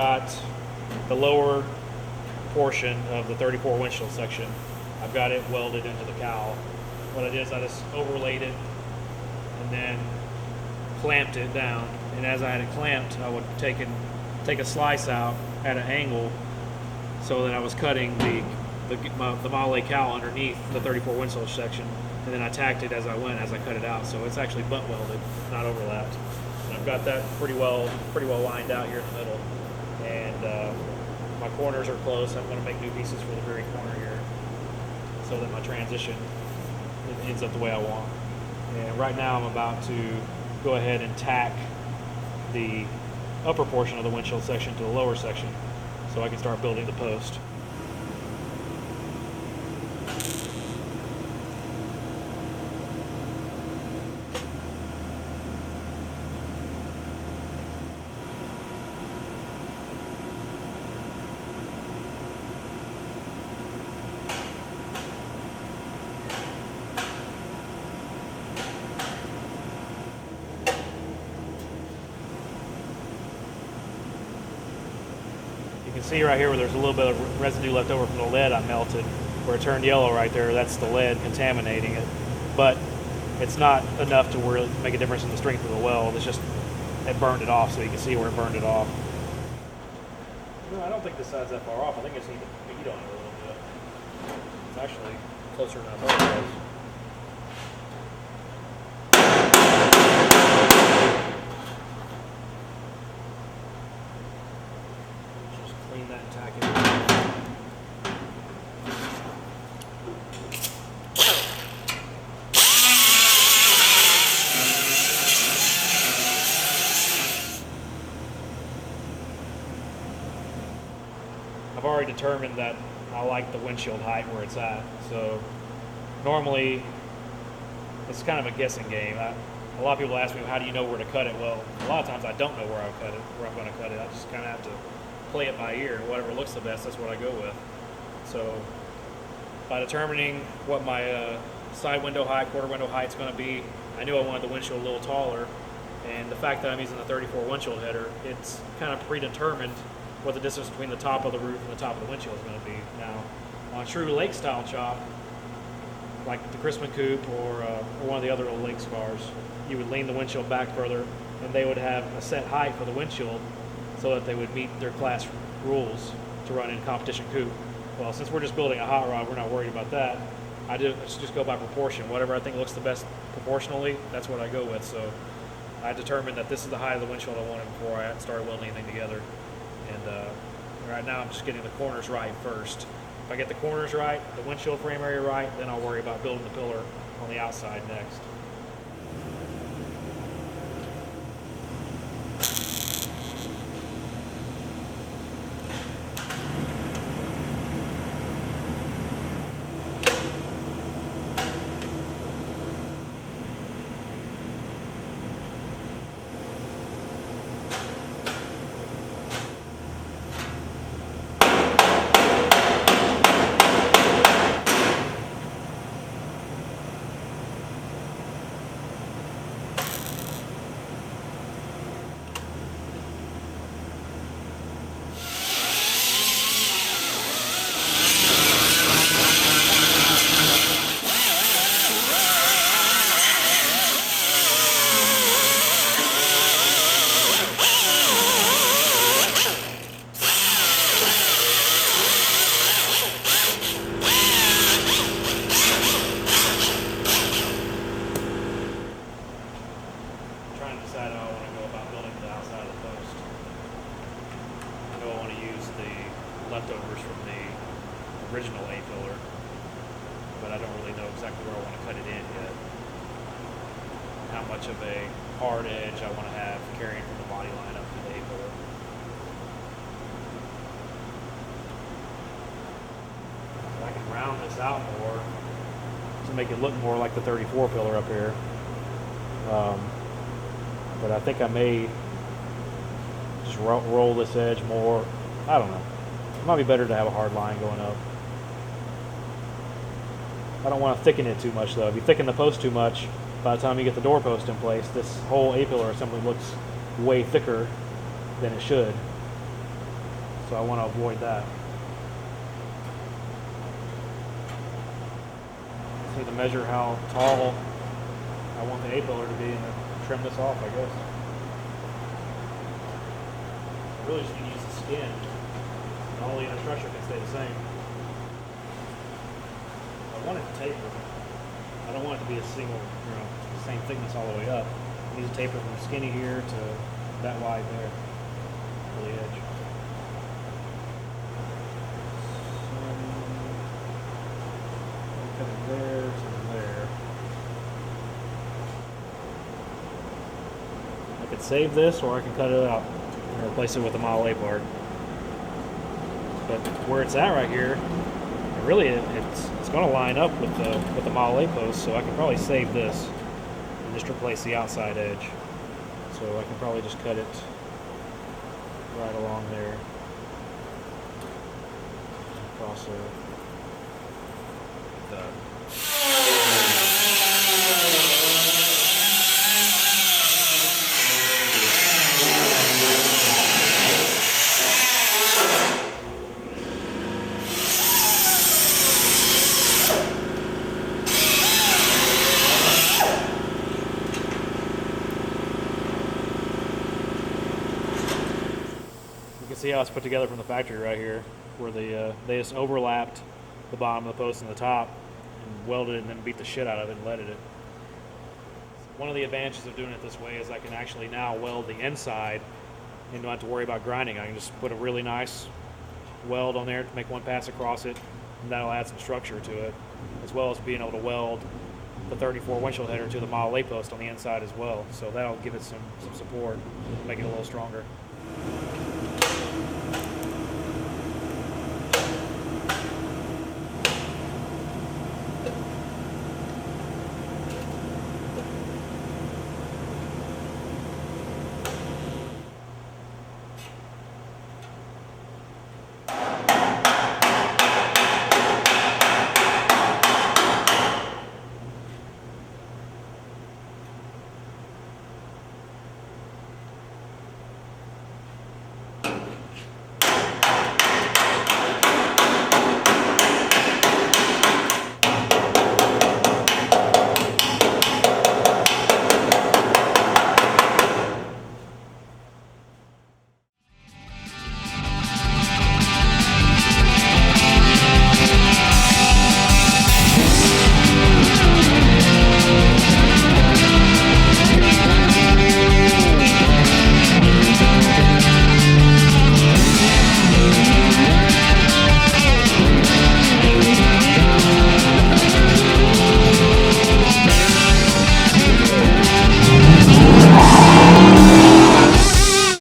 got the lower portion of the 34 windshield section. I've got it welded into the cowl. What I did is I just overlaid it and then clamped it down. And as I had it clamped, I would take a slice out at an angle so that I was cutting the Model A cowl underneath the 34 windshield section, and then I tacked it as I went, as I cut it out. So it's actually butt welded, not overlapped. And I've got that pretty well lined out here in the middle. And my corners are close. I'm going to make new pieces for the very corner here, so that my transition ends up the way I want. And right now I'm about to go ahead and tack the upper portion of the windshield section to the lower section so I can start building the post. You can see right here where there's a little bit of residue left over from the lead I melted, where it turned yellow right there. That's the lead contaminating it. But it's not enough to really make a difference in the strength of the weld. It's just, it burned it off, so you can see where it burned it off. No, I don't think this side's that far off. I think I just need to beat on it a little bit. It's actually closer than I thought it was. Clean that and tack it. I've already determined that I like the windshield height where it's at. So normally it's kind of a guessing game. A lot of people ask me, how do you know where to cut it? Well, a lot of times I don't know where I'm going to cut it. I just kind of have to play it by ear. Whatever looks the best, that's what I go with. So by determining what my side window height, quarter window height is going to be, I knew I wanted the windshield a little taller. And the fact that I'm using the 34 windshield header, it's kind of predetermined what the distance between the top of the roof and the top of the windshield is going to be. Now, on true lake style chop, like the WADE Coupe or one of the other old lakes cars, you would lean the windshield back further, and they would have a set height for the windshield so that they would meet their class rules to run in competition coupe. Well, since we're just building a hot rod, we're not worried about that. I just go by proportion. Whatever I think looks the best proportionally, that's what I go with. So I determined that this is the height of the windshield I wanted before I started welding anything together. And right now I'm just getting the corners right first. If I get the corners right, the windshield frame area right, then I'll worry about building the pillar on the outside next. Leftovers from the original A-pillar, but I don't really know exactly where I want to cut it in yet. How much of a hard edge I want to have carrying from the body line up to the A-pillar. I can round this out more to make it look more like the 34 pillar up here. But I think I may just roll this edge more. I don't know. It might be better to have a hard line going up. I don't want to thicken it too much though. If you thicken the post too much, by the time you get the door post in place, this whole A-pillar assembly looks way thicker than it should. So I want to avoid that. Just need to measure how tall I want the A-pillar to be and then trim this off, I guess. I really just need to use the skin. And all the inner structure can stay the same. I want it to taper. I don't want it to be a single, same thickness all the way up. I need to taper from skinny here to that wide there for the edge. Cut it there to there. I could save this, or I can cut it out and replace it with a Model A part. But where it's at right here, really it's going to line up with the Model A post, so I can probably save this and just replace the outside edge. So I can probably just cut it right along there, across there. See how it's put together from the factory right here, where they just overlapped the bottom of the post and the top and welded it and then beat the shit out of it and leaded it. One of the advantages of doing it this way is I can actually now weld the inside and don't have to worry about grinding. I can just put a really nice weld on there to make one pass across it, and that'll add some structure to it, as well as being able to weld the 34 windshield header to the Model A post on the inside as well. So that'll give it some support, make it a little stronger.